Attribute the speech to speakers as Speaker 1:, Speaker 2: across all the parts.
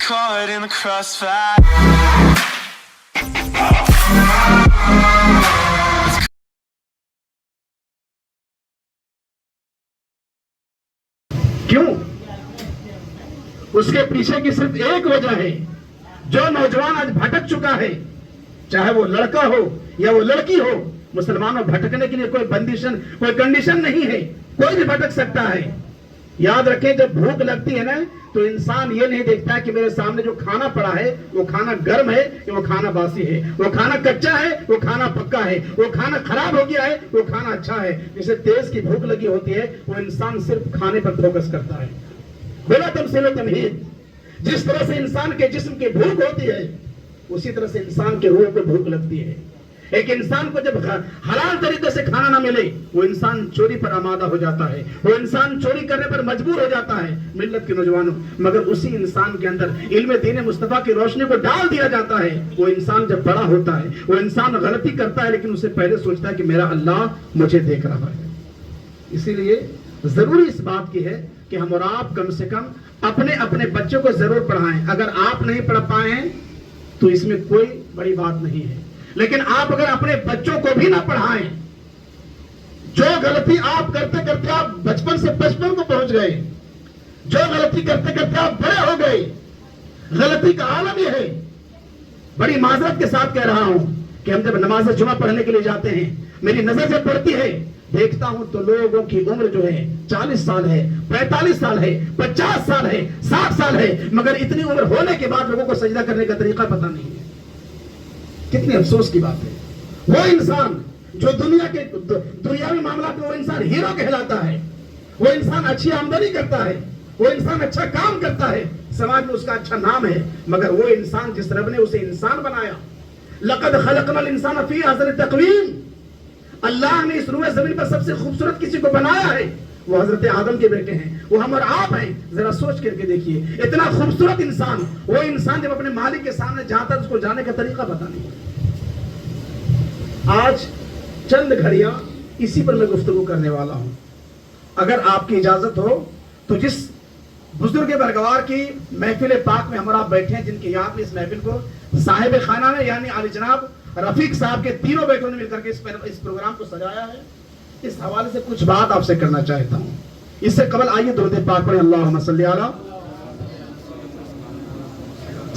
Speaker 1: caught in the crossfire.
Speaker 2: क्यों? उसके पीछे की सिर्फ एक वजह है। जो नौजवान आज भटक चुका है, चाहे वो लड़का हो या वो लड़की हो, मुसलमानों भटकने के लिए कोई कोई कंडीशन नहीं है, कोई भी भटक सकता है। याद रखें, जब भूख लगती है ना, तो इंसान ये नहीं देखता कि मेरे सामने जो खाना पड़ा है वो खाना गर्म है या वो खाना बासी है, वो खाना कच्चा है, वो खाना पक्का है, वो खाना खराब हो गया है, वो खाना अच्छा है। जिसे तेज की भूख लगी होती है, वो इंसान सिर्फ खाने पर फोकस करता है। बोला तमसील तमहीद, जिस तरह से इंसान के जिस्म की भूख होती है, उसी तरह से इंसान के रूह को भूख लगती है। एक इंसान को जब हलाल तरीके से खाना ना मिले, वो इंसान चोरी पर आमादा हो जाता है, वो इंसान चोरी करने पर मजबूर हो जाता है। मिल्लत के नौजवानों, मगर उसी इंसान के अंदर इल्म दीन मुस्तफा की रोशनी को डाल दिया जाता है। वो इंसान जब बड़ा होता है, वो इंसान गलती करता है, लेकिन उससे पहले सोचता है कि मेरा अल्लाह मुझे देख रहा है। इसीलिए जरूरी इस बात की है कि हम और आप कम से कम अपने अपने बच्चों को जरूर पढ़ाएं। अगर आप नहीं पढ़ पाए हैं तो इसमें कोई बड़ी बात नहीं है, लेकिन आप अगर अपने बच्चों को भी ना पढ़ाएं, जो गलती आप करते करते आप बचपन से 55 को पहुंच गए, जो गलती करते करते आप बड़े हो गए, गलती का आलम यह है। बड़ी माजरत के साथ कह रहा हूं कि हम जब नमाज जुमा पढ़ने के लिए जाते हैं, मेरी नजर से पड़ती है, देखता हूं तो लोगों की उम्र जो है 40 साल है, 45 साल है, 50 साल है, 60 साल है, मगर इतनी उम्र होने के बाद लोगों को सजदा करने का तरीका पता नहीं है। कितनी अफसोस की बात है। वो इंसान जो दुनियावी मामला में वो इंसान हीरो कहलाता है, वो इंसान अच्छी आमदनी करता है, वो इंसान अच्छा काम करता है, समाज में उसका अच्छा नाम है, मगर वो इंसान जिस रब ने उसे इंसान बनाया, लक़द खलक़नल इंसान फी अहसनि तक़वीम, अल्लाह ने इस रूए जमीन पर सबसे खूबसूरत किसी को बनाया है, वो हजरत आदम के बेटे हैं, वो हम और आप हैं। जरा सोच करके देखिए, इतना खूबसूरत इंसान, वो इंसान जब अपने मालिक के सामने जाता है, उसको जाने का तरीका पता नहीं। आज चंद घड़ियां इसी पर मैं गुफ्तगू करने वाला हूं। अगर आपकी इजाजत हो तो जिस बुजुर्ग बरगवार की महफिल पाक में हम और आप बैठे हैं, जिनकी याद में इस महफिल को साहिब खाना ने यानी आली जनाब रफीक साहब के तीनों बेटों ने मिलकर के इस प्रोग्राम को सजाया है, इस हवाले से कुछ बात आपसे करना चाहता हूं। इससे कबल आइए दुरूद पाक पढ़ें। अल्लाहुम्मा सल्ली अला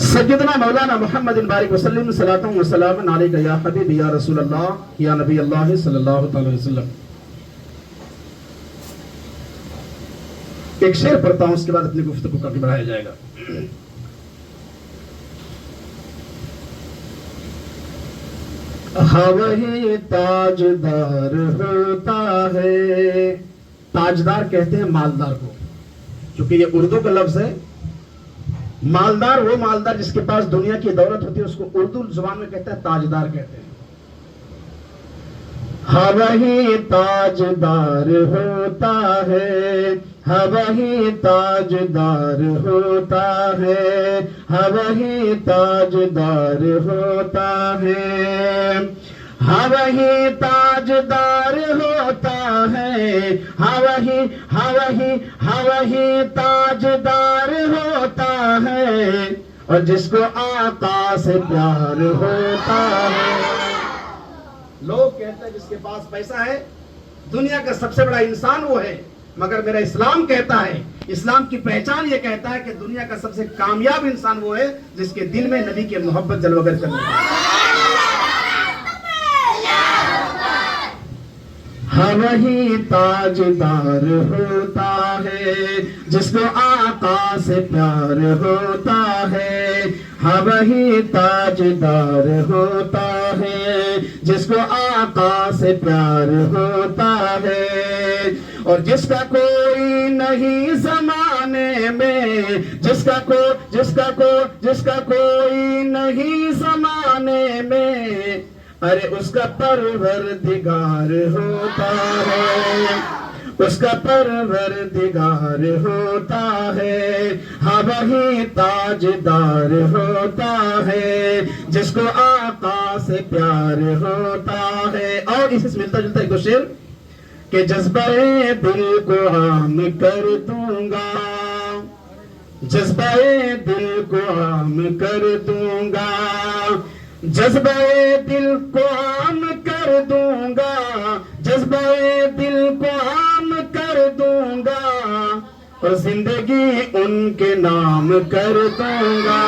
Speaker 2: सय्यदना मौलाना मुहम्मदिन बारिक वसल्लम सलातun व सलाmun अलैका या हबीबी या रसूल अल्लाह या नबी अल्लाह सल्लल्लाहु अलैहि वसल्लम। एक शेर पढ़ता हूं, उसके बाद अपनी गुफ्तगू का बढ़ाया जाएगा। हाँ वही ताजदार होता है, ताजदार कहते हैं मालदार को, क्योंकि ये उर्दू का लफ्ज है। मालदार वो मालदार जिसके पास दुनिया की दौलत होती है, उसको उर्दू जुबान में कहता है ताजदार कहते हैं। हाँ वही ताजदार होता है, हाँ वही ताजदार होता है, हाँ वही ताजदार होता है, हाँ वही ताजदार होता है, हाँ वही ताजदार होता है, और जिसको आका से प्यार होता है। लोग कहते हैं जिसके पास पैसा है दुनिया का सबसे बड़ा इंसान वो है, मगर मेरा इस्लाम कहता है, इस्लाम की पहचान ये कहता है कि दुनिया का सबसे कामयाब इंसान वो है जिसके दिल में नबी की मोहब्बत जलवगर करती है। हाँ वही ताजदार होता है, जिसको आका से प्यार होता है, हाँ वही ताजदार होता है, जिसको आका से प्यार होता है, और जिसका कोई नहीं ज़माने में, जिसका कोई नहीं ज़माने में, अरे उसका परवरदिगार होता है, उसका परवरदिगार होता है, हाँ वही ताजदार होता है, जिसको आका से प्यार होता है। और इसी से मिलता जुलता एक दो शेर कि जज्बे दिल को आम कर दूंगा, جذبہ دل کو عام کر دوں گا، جذبہ دل کو عام کر دوں گا، جذبہ دل کو عام کر دوں گا، اور زندگی ان کے نام کر دوں گا،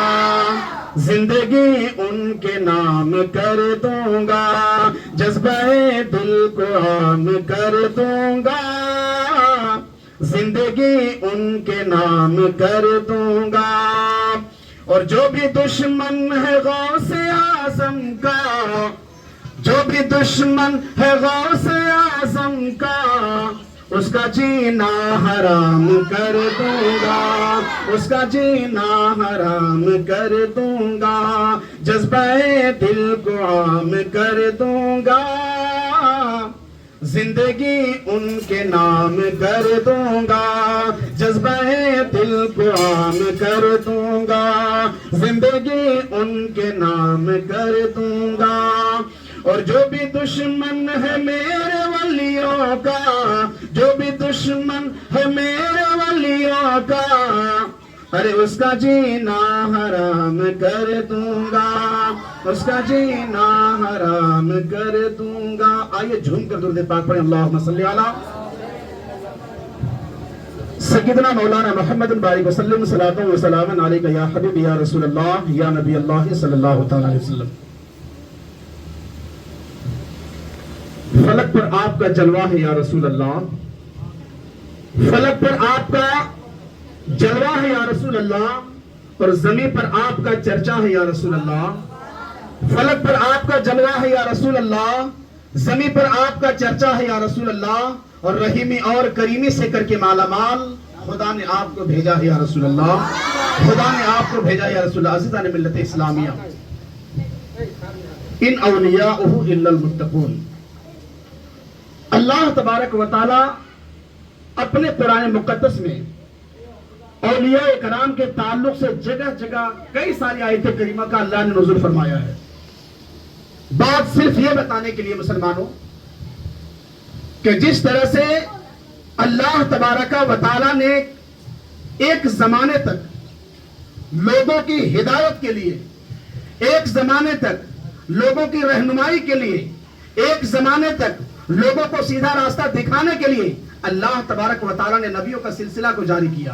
Speaker 2: زندگی ان کے نام کر دوں گا، جذبہ دل کو عام کر دوں گا، زندگی ان کے نام کر دوں گا۔ اور جو بھی دشمن ہے غوث اعظم کا، جو بھی دشمن ہے غوث اعظم کا، اس کا جینا حرام کر دوں گا، اس کا جینا حرام کر دوں گا، جذبہ دل کو عام کر دوں گا، زندگی ان کے نام کر دوں گا، جذبہ دل کو عام کر دوں گا، زندگی ان کے نام کر دوں گا۔ اور جو بھی دشمن ہے میرے ولیوں کا، جو بھی دشمن ہے میرے ولیوں کا، ارے اس کا جینا حرام کر دوں گا، اس کا جینا حرام کر دوں گا۔ آئیے جھوم کر درود پاک پڑھیں، اللہم صلی علی سیدنا مولانا محمد بارک وسلم، صلاۃ و سلام علیک یا حبیب یا رسول اللہ یا نبی اللہ صلی اللہ تعالی علیہ وسلم۔ فلک پر آپ کا جلوہ ہے یا رسول اللہ، فلک پر آپ کا جلوہ ہے یا رسول اللہ، اور زمین پر آپ کا چرچا ہے یا رسول اللہ۔ فلک پر آپ کا جلوہ ہے یا رسول اللہ، زمین پر آپ کا چرچا ہے یا رسول اللہ، اور رحیمی اور کریمی سے کر کے مالا مال خدا نے آپ کو بھیجا ہے یا رسول اللہ، خدا نے آپ کو بھیجا ہے یا رسول اللہ۔ عزیزان ملت اسلامیہ، ان اولیاءہ الا المتقون، اللہ تبارک و تعالی اپنے قرآن مقدس میں اولیاء کرام کے تعلق سے جگہ جگہ کئی ساری آیت کریمہ کا اللہ نے نزول فرمایا ہے۔ بات صرف یہ بتانے کے لیے مسلمانوں کہ جس طرح سے اللہ تبارک و تعالی نے ایک زمانے تک لوگوں کی ہدایت کے لیے، ایک زمانے تک لوگوں کی رہنمائی کے لیے، ایک زمانے تک لوگوں کو سیدھا راستہ دکھانے کے لیے اللہ تبارک و تعالی نے نبیوں کا سلسلہ کو جاری کیا۔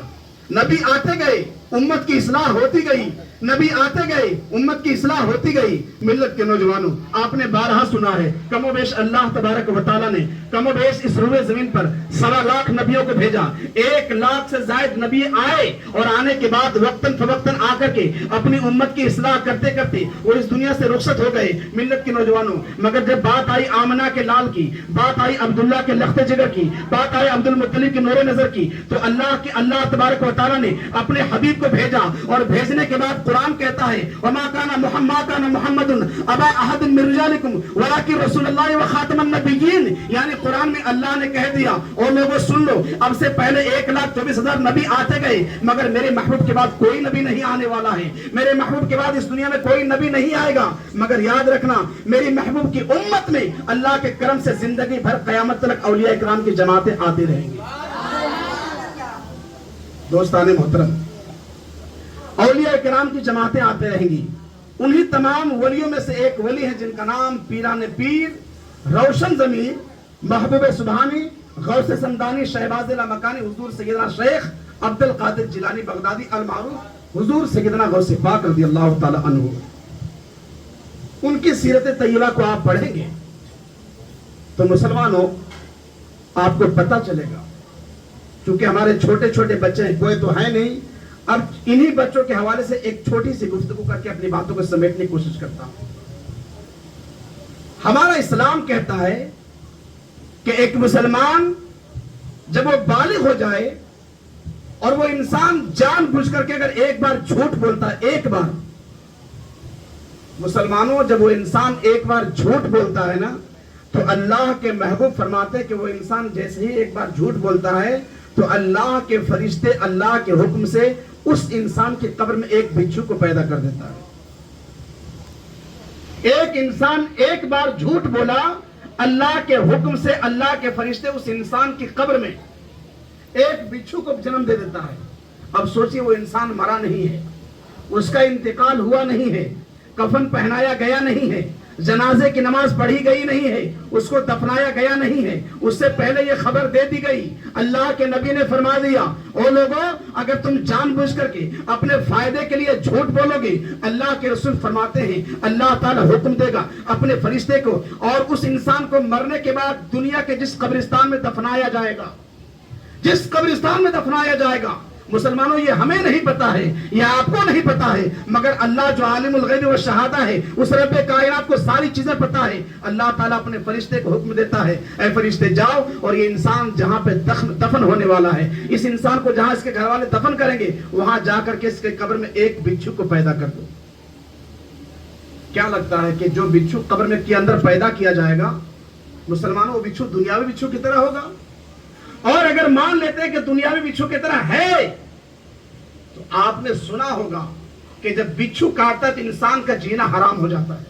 Speaker 2: نبی آتے گئے، امت کی اصلاح ہوتی گئی، نبی آتے گئے، امت کی اصلاح ہوتی گئی۔ ملت کے نوجوانوں، آپ نے بارہا سنا ہے، کم و بیش اللہ تبارک و تعالی نے کم و بیش اس روئے زمین پر 1.25 لاکھ نبیوں کو بھیجا۔ 1 لاکھ سے زائد نبی آئے، اور آنے کے بعد وقتاً فوقتاً آ کر کے اپنی امت کی اصلاح کرتے کرتے وہ اس دنیا سے رخصت ہو گئے۔ ملت کے نوجوانوں، مگر جب بات آئی آمنہ کے لال کی، بات آئی عبداللہ کے لخت جگر کی، بات آئی عبد المطلب کی نور نظر کی، تو اللہ تبارک و تعالی نے اپنے حبیب کو بھیجا، اور بھیجنے کے بعد قرآن کہتا ہے وَمَا كَانَ مُحَمَّدٌ أَبَا أَحَدٍ مِّن رِجَالِكُمْ وَلَٰكِن رَسُولَ اللَّهِ وَخَاتَمَ النَّبِيِّينَ، یعنی قرآن میں اللہ نے کہہ دیا اور لوگوں سن لو، اب سے پہلے 1,24,000 نبی آتے گئے، مگر میرے محبوب کے بعد کوئی نبی نہیں آنے والا ہے، میرے محبوب کے بعد اس دنیا میں کوئی نبی نہیں آئے گا، مگر یاد رکھنا میری محبوب کی امت میں اللہ کے کرم سے زندگی بھر قیامت تک اولیاء کرام کی جماعتیں آتی رہیں گی۔ دوستان محترم، اولیاء کرام کی جماعتیں آتے رہیں گی۔ انہی تمام ولیوں میں سے ایک ولی ہے جن کا نام پیران پیر، روشن ضمیر، محبوب سبحانی، غوث سمدانی، شہباز لامکانی، حضور سیدنا شیخ عبد القادر جیلانی بغدادی المعروف حضور سیدنا غوث پاک رضی اللہ تعالی عنہ۔ ان کی سیرت طیبہ کو آپ پڑھیں گے تو مسلمانوں آپ کو پتہ چلے گا، کیونکہ ہمارے چھوٹے چھوٹے بچے ہیں، کوئی تو ہے نہیں، اب انہی بچوں کے حوالے سے ایک چھوٹی سی گفتگو کر کے اپنی باتوں کو سمیٹنے کی کوشش کرتا ہوں۔ ہمارا اسلام کہتا ہے کہ ایک مسلمان جب وہ بالغ ہو جائے اور وہ انسان جان بوجھ کر کے اگر ایک بار جھوٹ بولتا ہے، ایک بار، مسلمانوں جب وہ انسان ایک بار جھوٹ بولتا ہے نا، تو اللہ کے محبوب فرماتے کہ وہ انسان جیسے ہی ایک بار جھوٹ بولتا ہے تو اللہ کے فرشتے اللہ کے حکم سے اس انسان کی قبر میں ایک بچھو کو پیدا کر دیتا ہے۔ ایک انسان ایک بار جھوٹ بولا، اللہ کے حکم سے اللہ کے فرشتے اس انسان کی قبر میں ایک بچھو کو جنم دے دیتا ہے۔ اب سوچیے وہ انسان مرا نہیں ہے, اس کا انتقال ہوا نہیں ہے, کفن پہنایا گیا نہیں ہے, جنازے کی نماز پڑھی گئی نہیں ہے, اس کو دفنایا گیا نہیں ہے, اس سے پہلے یہ خبر دے دی گئی. اللہ کے نبی نے فرما دیا, او لوگوں اگر تم جان بوجھ کر کے اپنے فائدے کے لیے جھوٹ بولو گے, اللہ کے رسول فرماتے ہیں اللہ تعالیٰ حکم دے گا اپنے فرشتے کو, اور اس انسان کو مرنے کے بعد دنیا کے جس قبرستان میں دفنایا جائے گا, جس قبرستان میں دفنایا جائے گا, مسلمانوں یہ ہمیں نہیں پتا ہے, یہ آپ کو نہیں پتا ہے, مگر اللہ جو عالم الغیب و شہادہ ہے, اس رب کائنات کو ساری چیزیں پتا ہے. اللہ تعالیٰ اپنے فرشتے کو حکم دیتا ہے, اے فرشتے جاؤ اور یہ انسان جہاں پہ دفن ہونے والا ہے, اس انسان کو جہاں اس کے گھر والے دفن کریں گے, وہاں جا کر کے اس کے قبر میں ایک بچھو کو پیدا کر دو. کیا لگتا ہے کہ جو بچھو قبر میں کے اندر پیدا کیا جائے گا, مسلمانوں وہ بچھو دنیاوی بچھو کی طرح ہوگا؟ اور اگر مان لیتے ہیں کہ دنیاوی بچھو کی طرح ہے, تو آپ نے سنا ہوگا کہ جب بچھو کاٹتا ہے تو انسان کا جینا حرام ہو جاتا ہے,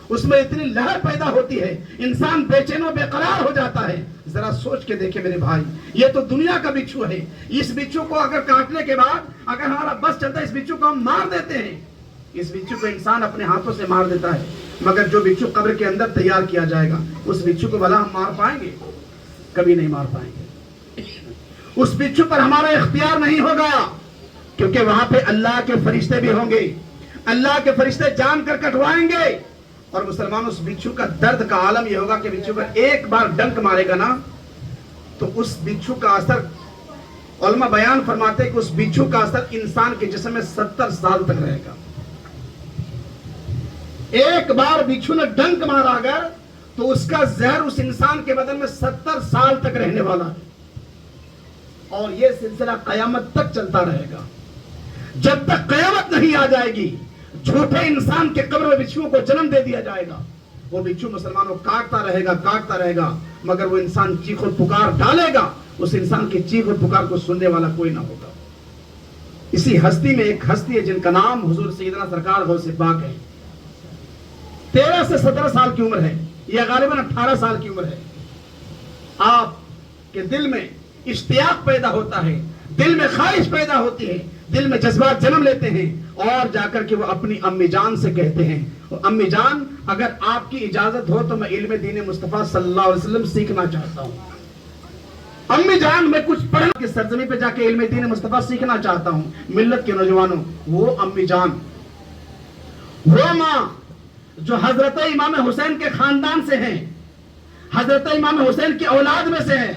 Speaker 2: اس میں اتنی لہر پیدا ہوتی ہے, انسان بے چین و بے قرار ہو جاتا ہے. ذرا سوچ کے دیکھیں میرے بھائی, یہ تو دنیا کا بچھو ہے, اس بچھو کو اگر کاٹنے کے بعد اگر ہمارا بس چلتا ہے, اس بچھو کو ہم مار دیتے ہیں, اس بچھو کو انسان اپنے ہاتھوں سے مار دیتا ہے, مگر جو بچھو قبر کے اندر تیار کیا جائے گا, اس بچھو کو بھلا ہم مار پائیں گے؟ کبھی نہیں مار پائیں گے. اس بچھو پر ہمارا اختیار نہیں ہوگا, کیونکہ وہاں پہ اللہ کے فرشتے بھی ہوں گے, اللہ کے فرشتے جان کر کٹوائیں گے. اور مسلمان اس بچھو کا درد کا عالم یہ ہوگا کہ بچھو پر ایک بار ڈنک مارے گا نا, تو اس بچھو کا اثر, علماء بیان فرماتے ہیں کہ اس بچھو کا اثر انسان کے جسم میں 70 سال تک رہے گا. ایک بار بچھو نے ڈنک مارا اگر, تو اس کا زہر اس انسان کے بدن میں 70 سال تک رہنے والا ہے, اور یہ سلسلہ قیامت تک چلتا رہے گا. جب تک قیامت نہیں آ جائے گی, جھوٹے انسان کے قبر میں بچھوؤں کو جنم دے دیا جائے گا. وہ بچھو مسلمانوں کاٹتا رہے گا, مگر وہ انسان چیخ اور پکار ڈالے گا, اس انسان کی چیخ اور پکار کو سننے والا کوئی نہ ہوگا. اسی ہستی میں ایک ہستی ہے جن کا نام حضور سیدنا سرکار غوث پاک ہے. 13 سے 17 سال کی عمر ہے, یا غالباً 18 سال کی عمر ہے. آپ کے دل میں اشتیاق پیدا ہوتا ہے, دل میں خواہش پیدا ہوتی ہے, دل میں جذبات جنم لیتے ہیں, اور جا کر کے وہ اپنی امی جان سے کہتے ہیں, امی جان اگر آپ کی اجازت ہو تو میں علم دین مصطفیٰ صلی اللہ علیہ وسلم سیکھنا چاہتا ہوں. امی جان میں کچھ پڑھنا کی سرزمین پہ جا کے علم دین مصطفیٰ سیکھنا چاہتا ہوں. ملت کے نوجوانوں, وہ امی جان, وہ ماں جو حضرت امام حسین کے خاندان سے ہیں, حضرت امام حسین کی اولاد میں سے ہے,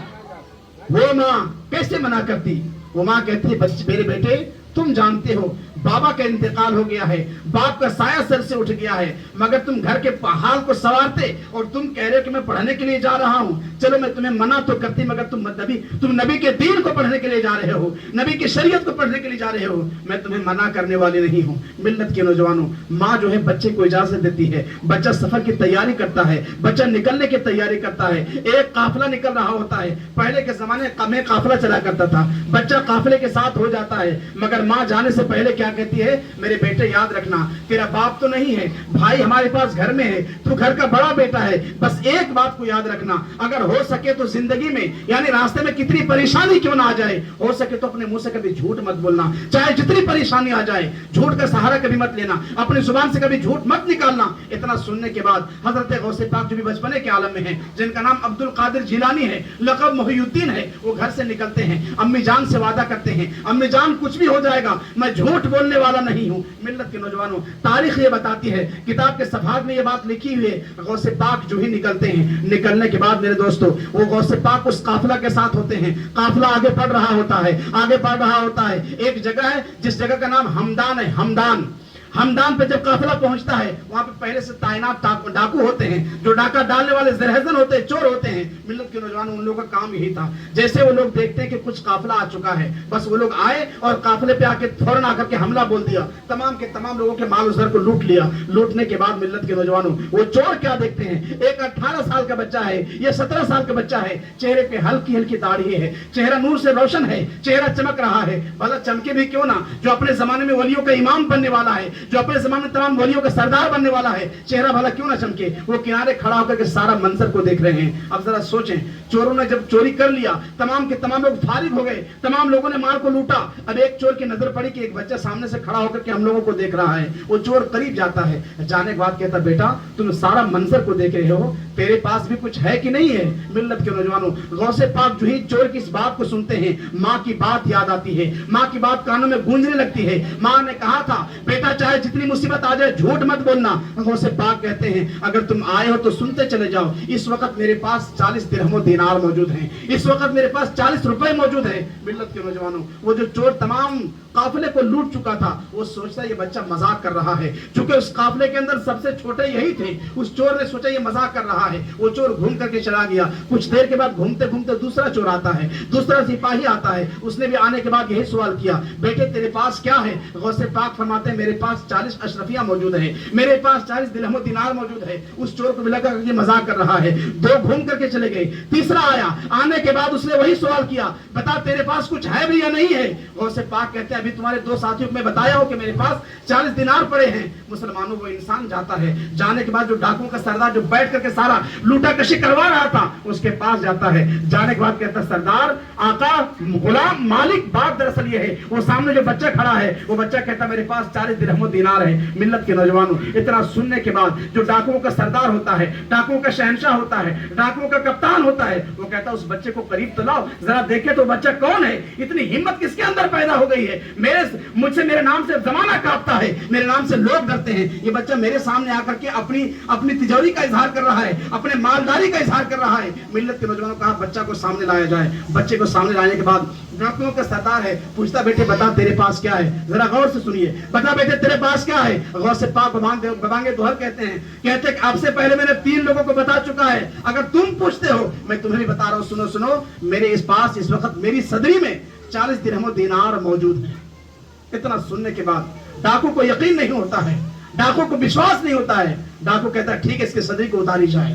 Speaker 2: وہ ماں کیسے منع کرتی؟ وہ ماں کہتی ہے, میرے بیٹے تم جانتے ہو بابا کا انتقال ہو گیا ہے, باپ کا سایہ سر سے اٹھ گیا ہے, مگر تم گھر کے حال کو سوارتے اور تم کہہ رہے ہو کہ میں پڑھنے کے لیے جا رہا ہوں. چلو میں تمہیں منع تو کرتی, مگر تم نبی کے دین کو پڑھنے کے لیے جا رہے ہو, نبی کی شریعت کو پڑھنے کے لیے جا رہے ہو, میں تمہیں منع کرنے والی نہیں ہوں. ملت کے نوجوانوں, ماں جو ہے بچے کو اجازت دیتی ہے, بچہ سفر کی تیاری کرتا ہے, بچہ نکلنے کی تیاری کرتا ہے, ایک قافلہ نکل رہا ہوتا ہے. پہلے کے زمانے میں قافلہ چلا کرتا تھا, بچہ قافلے کے ساتھ ہو جاتا ہے, مگر ماں جانے سے پہلے کیا کہتی ہے, میرے بیٹے یاد رکھنا تیرا باپ تو نہیں ہے, بھائی ہمارے پاس گھر میں ہے, تو گھر کا بڑا بیٹا ہے, بس ایک بات کو یاد رکھنا, اگر ہو سکے تو زندگی میں یعنی راستے میں کتنی پریشانی کیوں نہ آ جائے, ہو سکے تو اپنے منہ سے کبھی جھوٹ مت بولنا, چاہے جتنی پریشانی آ جائے, جھوٹ کا سہارا کبھی مت لینا, اپنی زبان سے کبھی جھوٹ مت نکالنا. اتنا سننے کے بعد حضرت غوث پاک جو بھی بچپنے کے عالم میں ہیں, جن کا نام عبد القادر جیلانی ہے, لقب محی الدین ہے, وہ گھر سے نکلتے ہیں, امی جان سے وعدہ کرتے ہیں, امی جان کچھ بھی ہو جائے گا میں جھوٹ بولنے والا نہیں ہوں. ملت کے نوجوانوں, تاریخ یہ بتاتی ہے, کتاب کے صفحات میں یہ بات لکھی ہوئی ہے, غوث پاک جو ہی نکلتے ہیں, نکلنے کے بعد میرے دوستو وہ غوث پاک اس قافلہ کے ساتھ ہوتے ہیں. قافلہ آگے بڑھ رہا ہوتا ہے, ایک جگہ ہے جس جگہ کا نام ہمدان ہے. ہمدان پہ جب قافلہ پہنچتا ہے, وہاں پہ پہلے سے تعینات ڈاکو ہوتے ہیں, جو ڈاکہ ڈالنے والے زرہزن ہوتے ہیں, چور ہوتے ہیں. ملت کے نوجوانوں, ان لوگوں کا کام یہی تھا, جیسے وہ لوگ دیکھتے ہیں کہ کچھ قافلہ آ چکا ہے, بس وہ لوگ آئے اور قافلے پہ آ کے فوراً آ کر کے حملہ بول دیا, تمام کے تمام لوگوں کے مال و زر کو لوٹ لیا. لوٹنے کے بعد ملت کے نوجوانوں, وہ چور کیا دیکھتے ہیں, ایک 18 سال کا بچہ ہے, یہ 17 سال کا بچہ ہے, چہرے پہ ہلکی داڑھی ہے, چہرہ نور سے روشن ہے, چہرہ چمک رہا ہے. بھلا چمکے بھی کیوں نہ, جو اپنے زمانے میں ولیوں کا امام بننے والا ہے, जो अपने ज़माने में तमाम वलियों का सरदार बनने वाला है, चेहरा भला क्यों ना चमके, वो किनारे खड़ा होकर के सारा मंजर को देख रहे हैं। अब जरा सोचें, चोरों ने जब चोरी कर लिया, तमाम के तमाम लोग फारिग हो गए, तमाम लोगों ने माल को लूटा। अब एक चोर की नजर पड़ी कि एक बच्चा सामने से खड़ा होकर के हम लोगों को देख रहा है। वो चोर करीब जाता है, जाने के बाद कहता, बेटा तुम सारा मंजर को देख रहे हो, तेरे पास भी कुछ है कि नहीं है? मिल्लत के नौजवानों, गौसे पाक जो ही चोर की इस बात को सुनते हैं, माँ की बात याद आती है, माँ की बात कानों में गूंजने लगती है। माँ ने कहा था, बेटा चाहे जितनी मुसीबत आ जाए झूठ मत बोलना। गौसे पाक कहते हैं, अगर तुम आए हो तो सुनते चले जाओ। इस वक्त मेरे पास 40 दिरहम दीनार मौजूद हैं, इस वक्त मेरे पास 40 रुपए मौजूद है। मिल्लत के नौजवानों, वो जो चोर तमाम काफिले को लूट चुका था, वो सोचता ये बच्चा मजाक कर रहा है, क्योंकि उस काफिले के अंदर सबसे छोटे यही थे। उस चोर ने सोचा ये मजाक कर रहा है, वो चोर घूम करके चला गया। कुछ देर के बाद घूमते घूमते दूसरा चोर आता है, दूसरा सिपाही आता है। उसने भी आने के बाद यही सवाल किया, बेटे तेरे पास क्या है? गौसे पाक फरमाते हैं, मेरे पास 40 अशरफिया मौजूद है, मेरे पास 40 दिरहम दिनार मौजूद है। उस चोर को मिला कर मजाक कर रहा है। दो घूम करके चले गए, तीसरा आया, आने के बाद उसने वही सवाल किया, बता तेरे पास कुछ है भी या नहीं है? गौसे पाक कहते हैं, अभी तुम्हारे दो साथियों को मैं बताया हो कि मेरे पास 40 दिनार पड़े हैं। मुसलमानों, वो इंसान जाता है, जाने के बाद जो डाकुओं का सरदार जो बैठ करके सारा लूटा कशी करवा रहा था, उसके पास जाता है। जाने के बाद कहता है, सरदार, आका, गुलाम, मालिक, बात दरअसल ये है। वो सामने जो बच्चा खड़ा है, वो बच्चा कहता मेरे पास 40 दिरहम दिनार है। मिल्लत के नौजवानों, इतना सुनने के बाद जो डाकुओं का सरदार होता है, डाकुओं का शहंशाह होता है, डाकुओं का कप्तान होता है, वो कहता उस बच्चे को करीब तो लाओ, जरा देखे तो बच्चा कौन है, इतनी हिम्मत किसके अंदर पैदा हो गई है? मुझसे मेरे नाम से जमाना कांपता है, मेरे नाम से लोग डरते हैं। ये बच्चा मेरे सामने आकर के अपनी तिजोरी का इजहार कर रहा है, अपने मालदारी का इजहार कर रहा है। मिल्लत के नौजवानों कहा, बच्चा को सामने लाया जाए। बच्चे को सामने लाने के बाद डाकुओं का सरदार है, पूछता, बेटे बता तेरे पास क्या है? जरा गौर से सुनिए, बता बेटे तेरे पास क्या है? गौर से पाक बबांगे दोहर कहते हैं आपसे पहले मैंने 3 लोगों को बता चुका है, अगर तुम पूछते हो मैं तुम्हें भी बता रहा हूं। सुनो सुनो, मेरे इस पास इस वक्त मेरी सदरी में 40 दिरहम दिनार मौजूद है। इतना सुनने के बाद डाकू को यकीन नहीं होता है, डाकू को विश्वास नहीं होता है। डाकू कहता है, ठीक है, इसकी सदरी को उतारी जाए।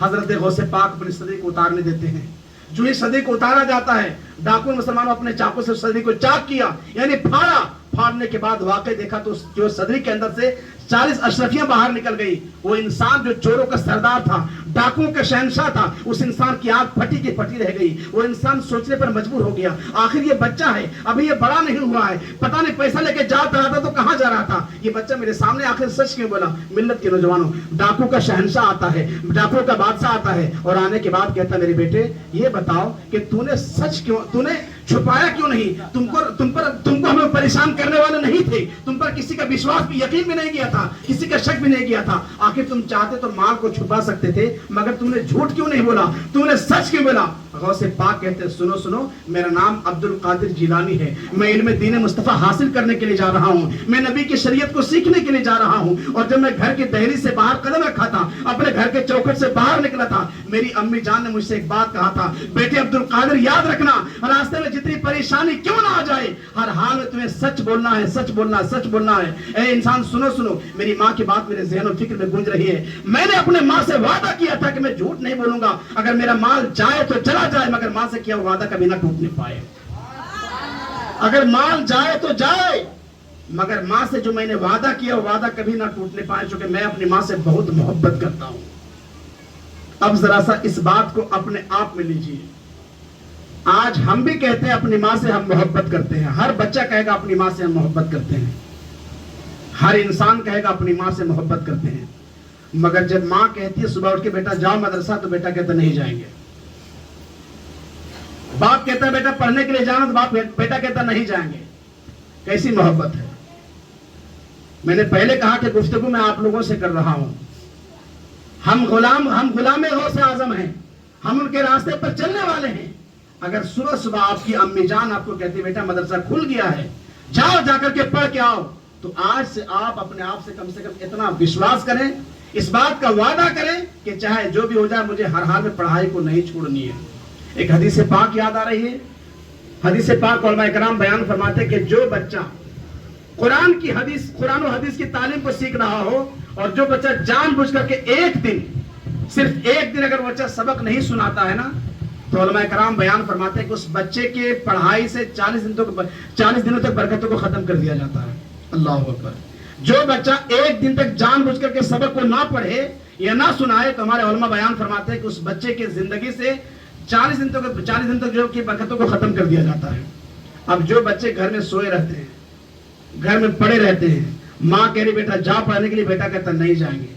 Speaker 2: हजरत गौसे पाक अपनी सदरी को उतारने देते हैं। जो ही सदरी को उतारा जाता है, डाकू मुसलमानों अपने चाकू से सदरी को चाक किया, यानी फाड़ा। फाड़ने के बाद वाकई देखा तो जो सदरी के अंदर से 40 अशरफियां बाहर निकल गई। वो इंसान जो चोरों का सरदार था, डाकुओं का शहंशाह था, उस इंसान की आंख फटी की फटी रह गई। वो इंसान सोचने पर मजबूर हो गया, आखिर ये बच्चा है, अभी ये बड़ा नहीं हुआ है, पता नहीं पैसा लेके जा रहा था तो कहां जा रहा था, ये बच्चा मेरे सामने आखिर सच क्यों बोला? मिल्लत के नौजवानों, डाकू का शहंशाह आता है, डाकुओं का बादशाह आता है, और आने के बाद कहता, मेरे बेटे ये बताओ कि तूने सच क्यों, तूने छुपाया क्यों नहीं? तुमको हमें परेशान करने वाले नहीं थे, तुम पर किसी का विश्वास भी, यकीन भी नहीं किया था, किसी का शक भी नहीं किया था। आखिर तुम चाहते तो माल को छुपा सकते थे, मगर तुमने झूठ क्यों नहीं बोला, तुमने सच क्यों बोला? गौसे पाक कहते हैं, सुनो सुनो, मेरा नाम अब्दुल कादिर जिलानी है, मैं इल्म दीन मुस्तफा हासिल करने के लिए जा रहा हूँ, मैं नबी की शरीयत को सीखने के लिए जा रहा हूँ। और जब मैं घर की दहली से बाहर कदम रखा था, अपने घर के चौखट से बाहर निकला था, मेरी अम्मी जान ने मुझसे एक बात कहा था, बेटे अब्दुल कादिर याद रखना, रास्ते में जितनी परेशानी क्यों ना आ जाए, हर हाल में तुम्हें सच बोलना है, सच बोलना है, सच बोलना है। ए इंसान सुनो सुनो, मेरी माँ की बात मेरे ज़हन और फिक्र में गूंज रही है। मैंने अपने माँ से वादा किया था कि मैं झूठ नहीं बोलूंगा, अगर मेरा माल जाए तो चला जाए, मगर माँ से किया वादा कभी ना टूट नहीं पाए। अगर माल जाए तो जाए, मगर माँ से जो मैंने वादा किया वो वादा कभी ना टूटने पाए, क्योंकि मैं अपनी माँ से बहुत मोहब्बत करता हूं। अब जरा सा इस बात को अपने आप में लीजिए। आज हम भी कहते हैं अपनी माँ से हम मोहब्बत करते हैं, हर बच्चा कहेगा अपनी माँ से हम मोहब्बत करते हैं, हर इंसान कहेगा अपनी माँ से मोहब्बत करते हैं, मगर जब माँ कहती है सुबह उठ के बेटा जाओ मदरसा, तो बेटा कहता नहीं जाएंगे। बाप कहता है बेटा पढ़ने के लिए जाना, तो बेटा कहता नहीं जाएंगे। कैसी मोहब्बत है? मैंने पहले कहा कि गुफ्तगू मैं आप लोगों से कर रहा हूं। हम गुलाम गौसे आजम हैं, हम उनके रास्ते पर चलने वाले हैं। अगर सुबह सुबह आपकी अम्मी जान आपको कहती बेटा मदरसा खुल गया है, जाओ जाकर के पढ़ के आओ, तो आज से आप अपने आप से कम इतना विश्वास करें, इस बात का वादा करें कि चाहे जो भी हो जाए मुझे हर हाल में पढ़ाई को नहीं छोड़नी है। एक हदीस पाक याद आ रही है, हदीस पाक उलमा इकराम बयान फरमाते हैं कि जो बच्चा कुरान और हदीस की तालीम को सीख रहा हो, और जो बच्चा जानबूझ करके सिर्फ एक दिन अगर बच्चा सबक नहीं सुनाता है ना, तो उलमा इकराम बयान फरमाते हैं कि उस बच्चे के पढ़ाई से 40 दिनों तक बरकतों को खत्म कर दिया जाता है। अल्लाह अकबर। جو بچہ ایک دن تک جان بوجھ کر کے سبق کو نہ پڑھے یا نہ سنائے تو ہمارے علماء بیان فرماتے ہیں کہ اس بچے کی زندگی سے 40 دن تک جو کہ برکتوں کو ختم کر دیا جاتا ہے. اب جو بچے گھر میں سوئے رہتے ہیں, گھر میں پڑے رہتے ہیں, ماں کہہ رہی بیٹا جا پڑھنے کے لیے, بیٹا کہتا نہیں جائیں گے,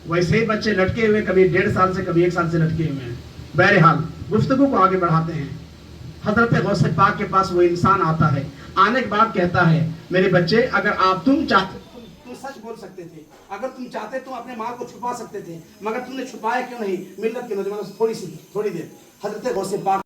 Speaker 2: ویسے ہی بچے لٹکے ہوئے کبھی 1.5 سال سے کبھی 1 سال سے لٹکے ہوئے ہیں. بہرحال گفتگو کو آگے بڑھاتے ہیں. حضرت غوث پاک کے پاس وہ انسان آتا ہے, آنے کے بعد کہتا ہے میرے بچے اگر آپ تم چاہتے تم سچ بول سکتے تھے, اگر تم چاہتے تم اپنے ماں کو چھپا سکتے تھے, مگر تم نے چھپایا کیوں نہیں؟ ملت کے نوجوانوں سے تھوڑی دیر حضرت غوث پاک